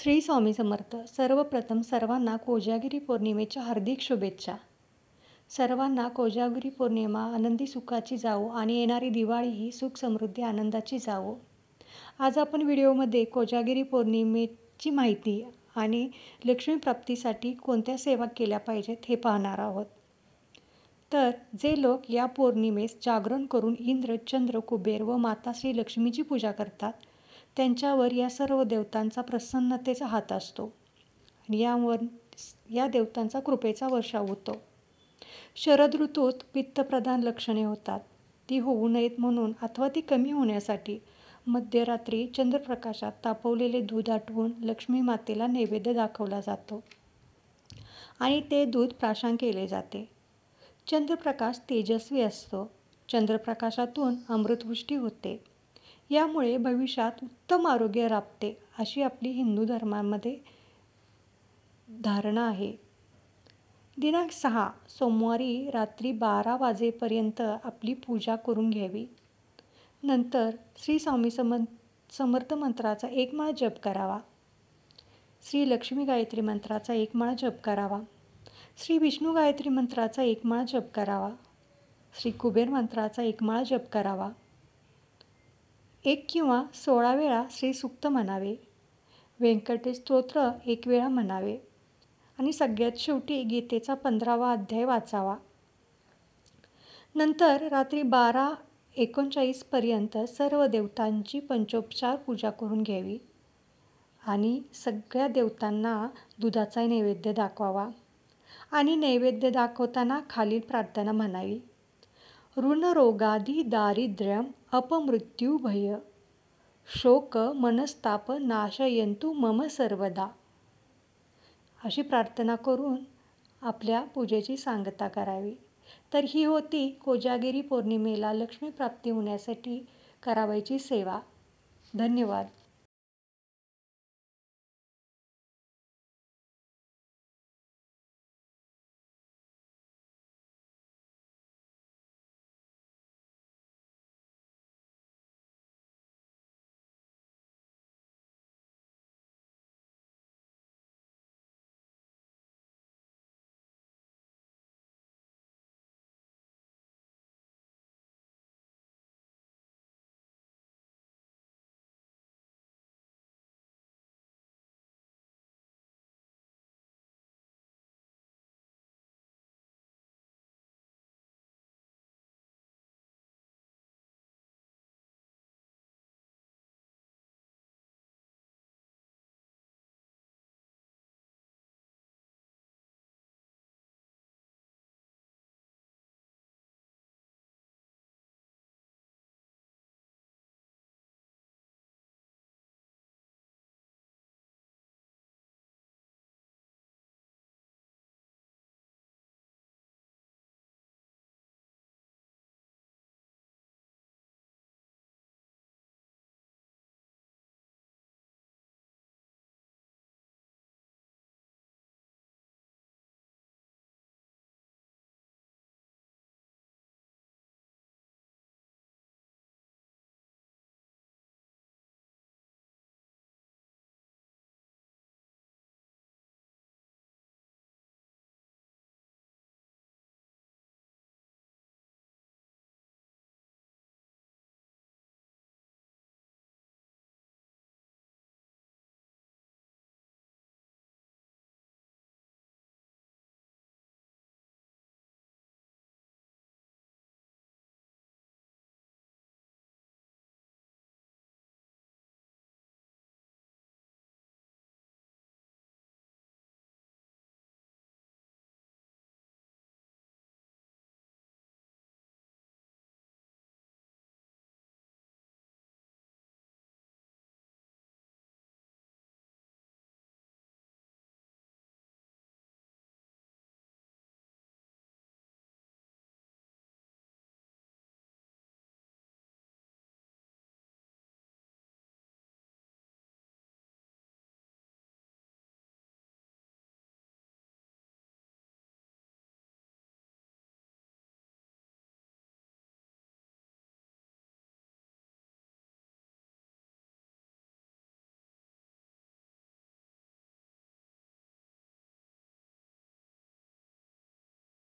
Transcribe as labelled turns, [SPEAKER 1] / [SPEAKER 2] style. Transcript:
[SPEAKER 1] श्री स्वामी समर्थ. सर्वप्रथम सर्वांना कोजागिरी पौर्णिमेच्या हार्दिक शुभेच्छा. सर्वांना कोजागिरी पौर्णिमा आनंदी सुखाची जावो आणि येणारी दिवाळी ही सुख समृद्धी आनंदाची जावो. आज आपण व्हिडिओमध्ये कोजागिरी पौर्णिमेची माहिती आणि लक्ष्मी प्राप्तीसाठी कोणत्या सेवा केल्या पाहिजेत हे पाहणार आहोत. तर जे लोक या पौर्णिमेस जागरण करून इंद्र, चंद्र, कुबेर व माता श्री लक्ष्मीची पूजा करतात त्यांच्यावर या सर्व देवतांचा प्रसन्नतेचा हात असतो आणि या देवतांचा कृपेचा वर्षाव होतो. शरद ऋतूत पित्तप्रधान लक्षणे होतात. ती होऊ नयेत म्हणून अथवा ती कमी होण्यासाठी मध्यरात्री चंद्रप्रकाशात तापवलेले दूध आटवून लक्ष्मी मातेला नैवेद्य दाखवला जातो आणि ते दूध प्राशन केले जाते. चंद्रप्रकाश तेजस्वी असतो. चंद्रप्रकाशातून अमृतवृष्टी होते. यामुळे भविष्यात उत्तम आरोग्य लाभते अशी आपली हिंदू धर्मामध्ये धारणा आहे. दिनांक 6 सोमवारी रात्री 12 वाजेपर्यंत आपली पूजा करून घ्यावी. नंतर श्री स्वामी समर्थ मंत्राचा 1 माळा जप करावा. श्री लक्ष्मी गायत्री मंत्राचा 1 माळा जप करावा. श्री विष्णू गायत्री मंत्राचा 1 माळा जप करावा. श्री कुबेर मंत्राचा 1 माळा जप करावा. 1 किंवा 16 वेळा श्री सूक्त म्हणावे. व्यंकटेश स्तोत्र 1 वेळा म्हणावे आणि सगळ्यात शेवटी गीतेचा 15वा अध्याय वाचावा. नंतर रात्री 12:39 पर्यंत सर्व देवतांची पंचोपचार पूजा करून घ्यावी आणि सगळ्या देवतांना दुधाचा नैवेद्य दाखवावा आणि नैवेद्य दाखवताना खालील प्रार्थना म्हणावी. ऋणरोगादि दारिद्र्यम अपमृत्यू भय शोक मनस्ताप नाशयन्तु मम सर्वदा. अशी प्रार्थना करून आपल्या पूजेची सांगता करावी. तर ही होती कोजागिरी पौर्णिमेला लक्ष्मी प्राप्ती होण्यासाठी करावयाची सेवा. धन्यवाद.